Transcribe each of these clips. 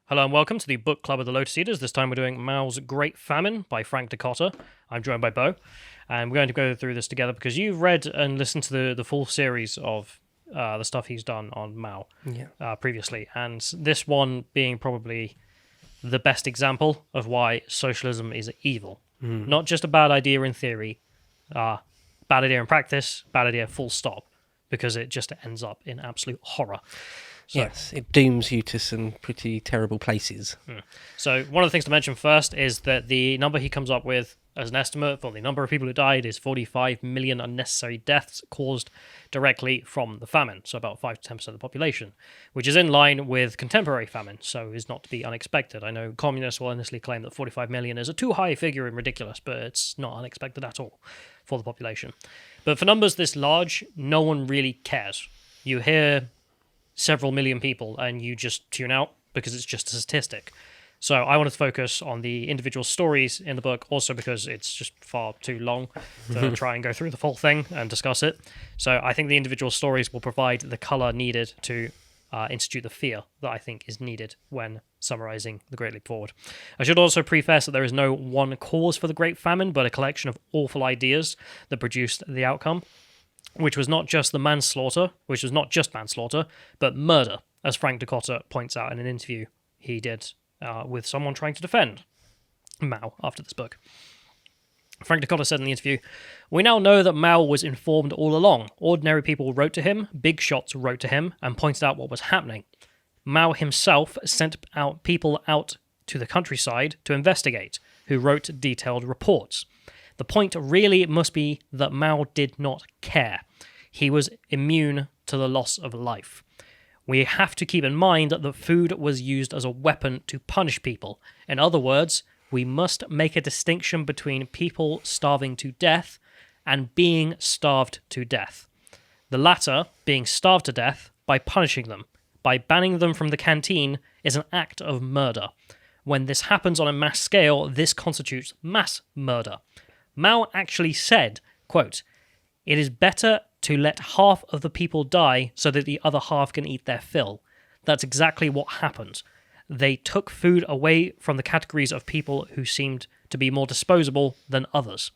Hello and welcome to the Book Club of the Lotus Eaters. This time we're doing Mao's Great Famine by Frank Dikötter. I'm joined by Beau, and we're going to go through this together because you've read and listened to the full series of the stuff he's done on Mao previously, and this one being probably the best example of why socialism is evil. Not just a bad idea in theory, bad idea in practice, bad idea full stop, because it just ends up in absolute horror. So, yes, it dooms you to some pretty terrible places. So one of the things to mention first is that the number he comes up with as an estimate for the number of people who died is 45 million unnecessary deaths caused directly from the famine, so about 5 to 10% of the population, which is in line with contemporary famine, so is not to be unexpected. I know communists will honestly claim that 45 million is a too high figure and ridiculous, but it's not unexpected at all for the population. But for numbers this large, no one really cares. You hear several million people and you just tune out because it's just a statistic. So I wanted to focus on the individual stories in the book, also because it's just far too long to try and go through the full thing and discuss it. So I think the individual stories will provide the colour needed to institute the fear that I think is needed when summarising the Great Leap Forward. I should also preface that there is no one cause for the Great Famine, but a collection of awful ideas that produced the outcome, which was not just manslaughter, but murder, as Frank Dikötter points out in an interview he did with someone trying to defend Mao after this book. Frank Dikötter said in the interview, "We now know that Mao was informed all along. Ordinary people wrote to him, big shots wrote to him, and pointed out what was happening. Mao himself sent people out to the countryside to investigate, who wrote detailed reports. The point really must be that Mao did not care. He was immune to the loss of life. We have to keep in mind that the food was used as a weapon to punish people. In other words, we must make a distinction between people starving to death and being starved to death. The latter, being starved to death, by punishing them, by banning them from the canteen, is an act of murder. When this happens on a mass scale, this constitutes mass murder. Mao actually said, quote, 'It is better to let half of the people die so that the other half can eat their fill.' That's exactly what happened. They took food away from the categories of people who seemed to be more disposable than others.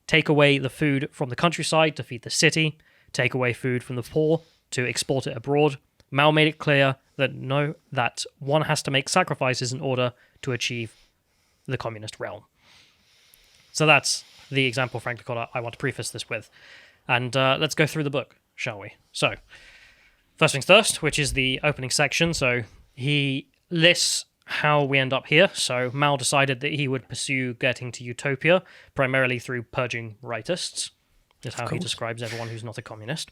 Take away the food from the countryside to feed the city. Take away food from the poor to export it abroad. Mao made it clear that one has to make sacrifices in order to achieve the communist realm." So that's the example, Frank Dikötter, I want to preface this with. And let's go through the book, shall we? So, first things first, which is the opening section. So he lists how we end up here. So Mao decided that he would pursue getting to utopia, primarily through purging rightists, is how he describes everyone who's not a communist.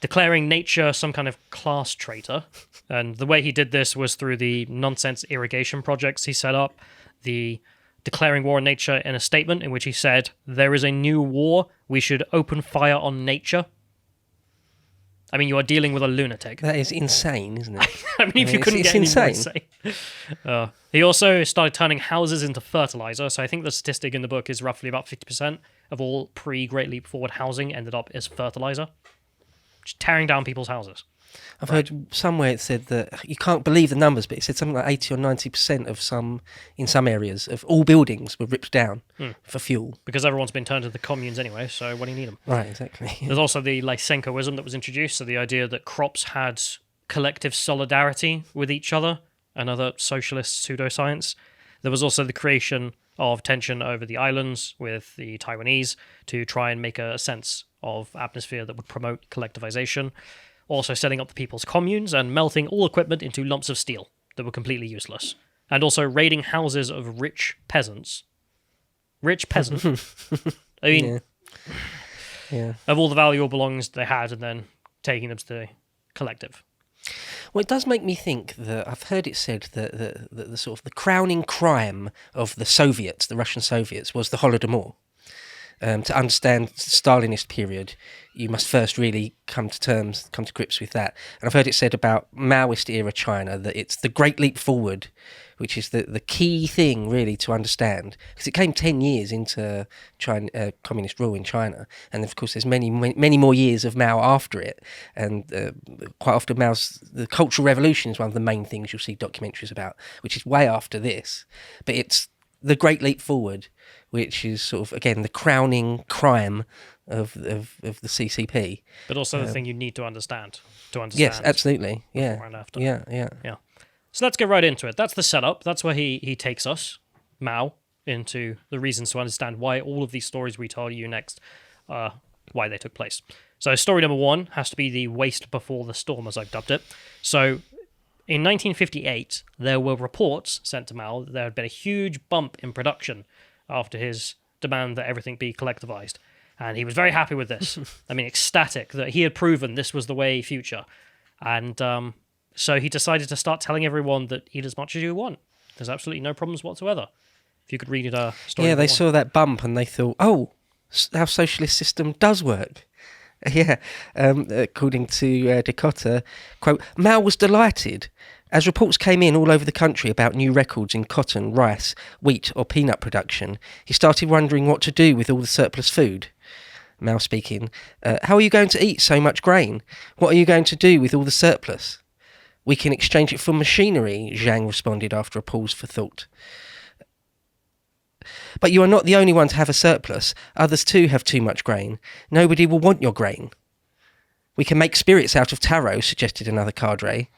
Declaring nature some kind of class traitor. And the way he did this was through the nonsense irrigation projects he set up, the declaring war on nature in a statement in which he said, "There is a new war, we should open fire on nature." I mean, you are dealing with a lunatic. That is insane, isn't it? I mean, if you couldn't get any more insane. He also started turning houses into fertilizer, so I think the statistic in the book is roughly about 50% of all pre-Great Leap Forward housing ended up as fertilizer. Just tearing down people's houses. I've heard somewhere it said that, you can't believe the numbers, but it said something like 80 or 90% in some areas of all buildings were ripped down for fuel. Because everyone's been turned to the communes anyway, so when do you need them? Right, exactly. There's also the Lysenkoism that was introduced, so the idea that crops had collective solidarity with each other, another socialist pseudoscience. There was also the creation of tension over the islands with the Taiwanese to try and make a sense of atmosphere that would promote collectivization. Also setting up the people's communes and melting all equipment into lumps of steel that were completely useless. And also raiding houses of rich peasants. Rich peasants. I mean, of all the valuable belongings they had and then taking them to the collective. Well, it does make me think that I've heard it said that the sort of the crowning crime of the Soviets, the Russian Soviets, was the Holodomor. To understand the Stalinist period, you must first really come to grips with that. And I've heard it said about Maoist era China that it's the Great Leap Forward, which is the key thing really to understand, because it came 10 years into China, communist rule in China, and of course there's many more years of Mao after it, and quite often the Cultural Revolution is one of the main things you'll see documentaries about, which is way after this, but it's the Great Leap Forward, which is sort of, again, the crowning crime of the CCP. But also the thing you need to understand. Yes, absolutely. Yeah. Before and after. Yeah. So let's get right into it. That's the setup. That's where he takes us, Mao, into the reasons to understand why all of these stories we tell you next, why they took place. So story number 1 has to be the waste before the storm, as I've dubbed it. So in 1958, there were reports sent to Mao that there had been a huge bump in production after his demand that everything be collectivized. And he was very happy with this. I mean, ecstatic that he had proven this was the way future. And so he decided to start telling everyone that eat as much as you want. There's absolutely no problems whatsoever. If you could read it, story. Yeah, they saw that bump and they thought, oh, our socialist system does work. Yeah, according to Dikötter, quote, Mao was delighted. As reports came in all over the country about new records in cotton, rice, wheat or peanut production, he started wondering what to do with all the surplus food. Mao speaking, how are you going to eat so much grain? What are you going to do with all the surplus? We can exchange it for machinery, Zhang responded after a pause for thought. But you are not the only one to have a surplus. Others too have too much grain. Nobody will want your grain. We can make spirits out of taro, suggested another cadre.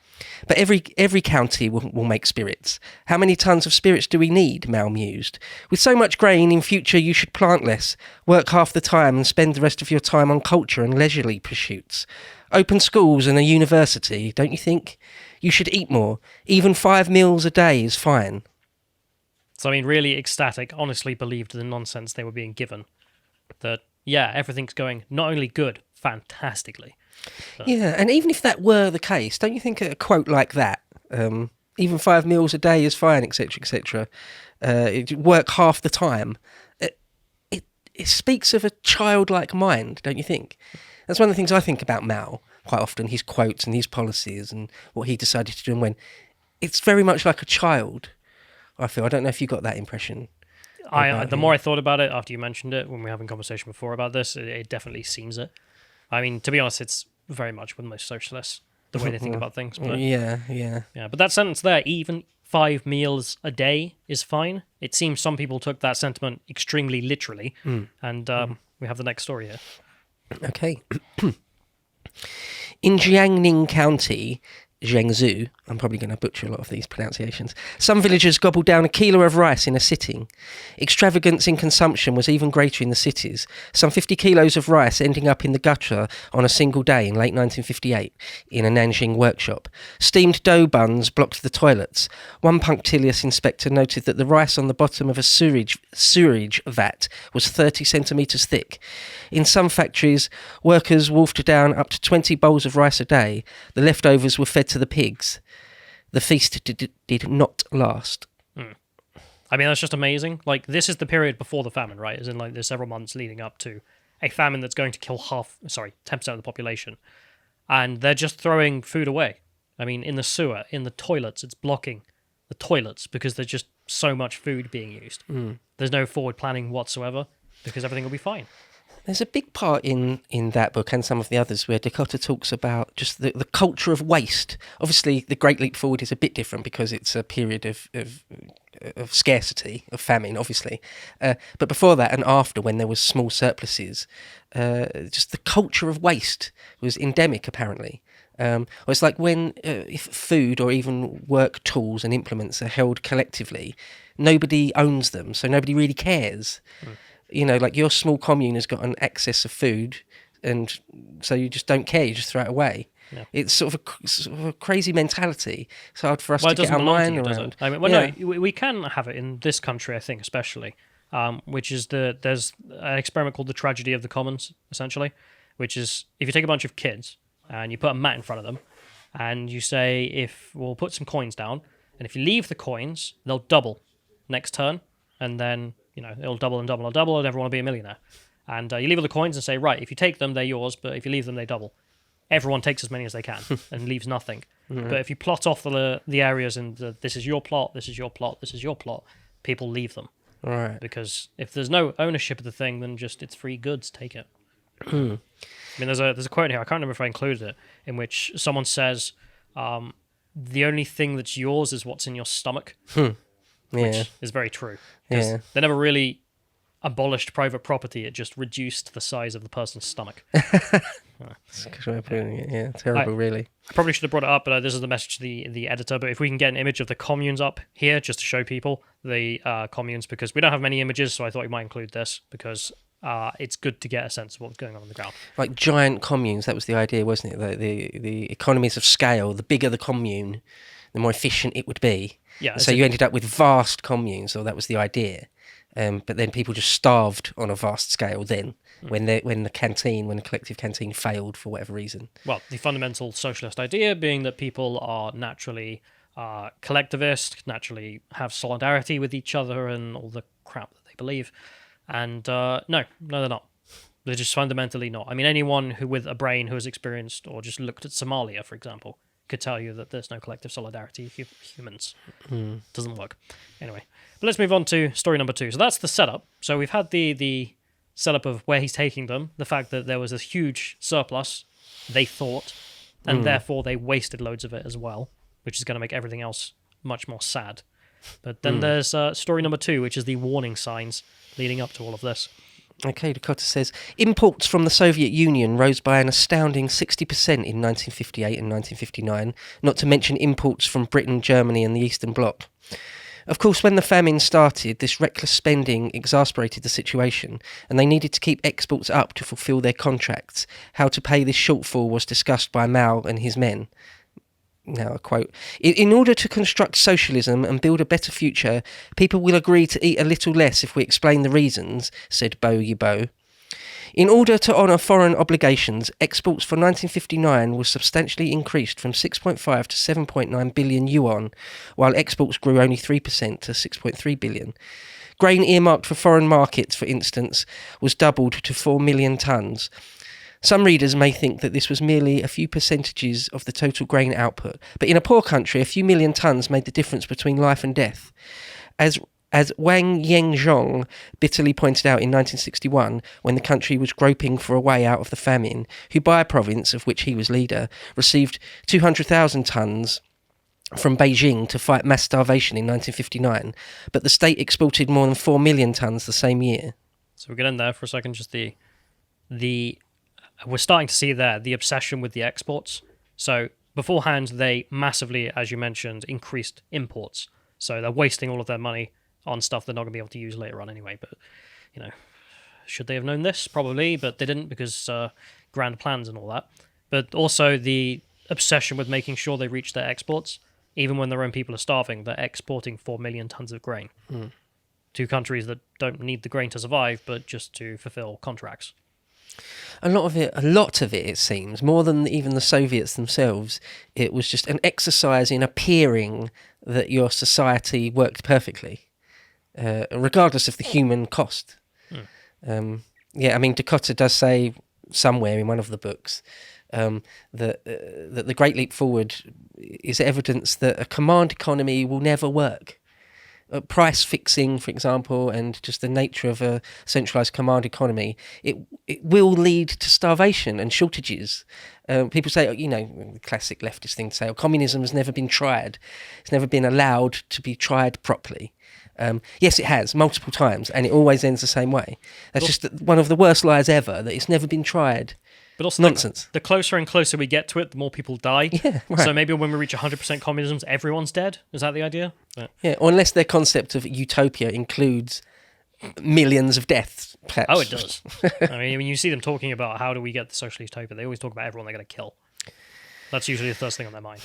But every county will make spirits. How many tons of spirits do we need? Mao mused. With so much grain, in future you should plant less, work half the time and spend the rest of your time on culture and leisurely pursuits. Open schools and a university, don't you think? You should eat more. Even 5 meals a day is fine. So, I mean, really ecstatic, honestly believed the nonsense they were being given. That, yeah, everything's going not only good, fantastically. But yeah, and even if that were the case, don't you think a quote like that, even 5 meals a day is fine, etc., etc., work half the time, it speaks of a childlike mind, don't you think? That's one of the things I think about Mao quite often, his quotes and his policies and what he decided to do and when. It's very much like a child, I feel. I don't know if you got that impression. The more I thought about it after you mentioned it, when we were having a conversation before about this, it definitely seems it. I mean, to be honest, it's very much with most socialists, the way they think about things. But Yeah. But that sentence there, even 5 meals a day is fine. It seems some people took that sentiment extremely literally. And we have the next story here. Okay. In Jiangning County, Zhengzhou, I'm probably going to butcher a lot of these pronunciations, some villagers gobbled down a kilo of rice in a sitting. Extravagance in consumption was even greater in the cities, some 50 kilos of rice ending up in the gutter on a single day in late 1958 in a Nanjing workshop. Steamed dough buns blocked the toilets. One punctilious inspector noted that the rice on the bottom of a sewerage vat was 30 centimetres thick. In some factories, workers wolfed down up to 20 bowls of rice a day. The leftovers were fed to the pigs. The feast did not last. I mean, that's just amazing. Like, this is the period before the famine, right? As in, like, there's several months leading up to a famine that's going to kill 10% of the population. And they're just throwing food away. I mean, in the sewer, in the toilets, it's blocking the toilets because there's just so much food being used. There's no forward planning whatsoever because everything will be fine. There's a big part in that book and some of the others where Dikötter talks about just the culture of waste. Obviously, the Great Leap Forward is a bit different because it's a period of scarcity, of famine, obviously. But before that and after, when there was small surpluses, just the culture of waste was endemic, apparently. It's like when if food or even work tools and implements are held collectively, nobody owns them, so nobody really cares. You know, like your small commune has got an excess of food, and so you just don't care, you just throw it away. Yeah. It's sort of a crazy mentality. It's hard for us to get our mind around. I mean, no, we can have it in this country, I think, especially, which is there's an experiment called the tragedy of the commons, essentially, which is if you take a bunch of kids and you put a mat in front of them, and you say, we'll put some coins down, and if you leave the coins, they'll double next turn, and then it'll double and double and double, and everyone will be a millionaire. And you leave all the coins and say, right, if you take them, they're yours, but if you leave them, they double. Everyone takes as many as they can and leaves nothing. But if you plot off the areas and this is your plot, this is your plot, this is your plot, people leave them. Right. Because if there's no ownership of the thing, then just it's free goods, take it. I mean, there's a quote here, I can't remember if I included it, in which someone says, the only thing that's yours is what's in your stomach, which is very true. Because they never really abolished private property, it just reduced the size of the person's stomach. That's a good way of putting it. Yeah, terrible, really. I probably should have brought it up, but this is the message to the editor. But if we can get an image of the communes up here, just to show people the communes, because we don't have many images, so I thought we might include this, because it's good to get a sense of what's going on the ground. Like giant communes, that was the idea, wasn't it? The economies of scale, the bigger the commune, the more efficient it would be. Yeah. So you ended up with vast communes, or that was the idea. But then people just starved on a vast scale then, when the collective canteen failed for whatever reason. Well, the fundamental socialist idea being that people are naturally collectivist, naturally have solidarity with each other and all the crap that they believe. And no, they're not. They're just fundamentally not. I mean, anyone who with a brain who has experienced or just looked at Somalia, for example, could tell you that there's no collective solidarity of humans. Doesn't work. Anyway, but let's move on to story number 2. So that's the setup. So we've had the setup of where he's taking them, the fact that there was this huge surplus, they thought, and therefore they wasted loads of it as well, which is going to make everything else much more sad. But then there's story number 2, which is the warning signs leading up to all of this. Okay, Dikötter says, imports from the Soviet Union rose by an astounding 60% in 1958 and 1959, not to mention imports from Britain, Germany and the Eastern Bloc. Of course, when the famine started, this reckless spending exasperated the situation, and they needed to keep exports up to fulfil their contracts. How to pay this shortfall was discussed by Mao and his men. Now, a quote, in order to construct socialism and build a better future, people will agree to eat a little less if we explain the reasons, said Beau. In order to honour foreign obligations, exports for 1959 were substantially increased from 6.5 to 7.9 billion yuan, while exports grew only 3% to 6.3 billion. Grain earmarked for foreign markets, for instance, was doubled to 4 million tonnes. Some readers may think that this was merely a few percentages of the total grain output, but in a poor country, a few million tonnes made the difference between life and death. As Wang Yengzhong bitterly pointed out in 1961, when the country was groping for a way out of the famine, Hubei province, of which he was leader, received 200,000 tonnes from Beijing to fight mass starvation in 1959, but the state exported more than 4 million tonnes the same year. So we'll get in there for a second, just the we're starting to see there the obsession with the exports. So beforehand, they massively, as you mentioned, increased imports. So they're wasting all of their money on stuff they're not going to be able to use later on anyway. But, should they have known this? Probably, but they didn't because grand plans and all that. But also the obsession with making sure they reach their exports. Even when their own people are starving, they're exporting 4 million tons of grain to countries that don't need the grain to survive, but just to fulfill contracts. A lot of it, it seems, more than even the Soviets themselves, it was just an exercise in appearing that your society worked perfectly, regardless of the human cost. Dikötter does say somewhere in one of the books that the Great Leap Forward is evidence that a command economy will never work. Price fixing, for example, and just the nature of a centralised command economy, it will lead to starvation and shortages. People say, the classic leftist thing to say, communism has never been tried. It's never been allowed to be tried properly. Yes, it has, multiple times, and it always ends the same way. That's just one of the worst lies ever, that it's never been tried. But also, nonsense. The closer and closer we get to it, the more people die. Yeah, right. So maybe when we reach 100% communism, everyone's dead. Is that the idea? Yeah, or unless their concept of utopia includes millions of deaths, perhaps. Oh, it does. I mean, when you see them talking about how do we get the socialist utopia, they always talk about everyone they're going to kill. That's usually the first thing on their mind.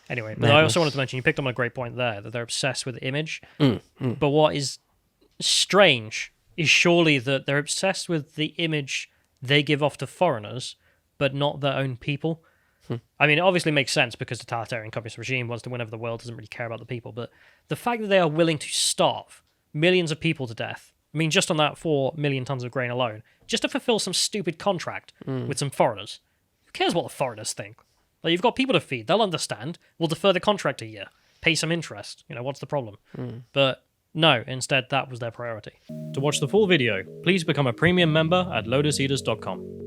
Anyway, but I also wanted to mention, you picked up on a great point there, that they're obsessed with image. But what is strange is surely that they're obsessed with the image they give off to foreigners, but not their own people. I mean, it obviously makes sense because the totalitarian communist regime wants to win over the world, doesn't really care about the people. But the fact that they are willing to starve millions of people to death I mean, just on that 4 million tons of grain alone, just to fulfill some stupid contract with some foreigners. Who cares what the foreigners think? Like, you've got people to feed. They'll understand. We'll defer the contract a year. Pay some interest. What's the problem? But no, instead, that was their priority. To watch the full video, please become a premium member at lotuseaters.com.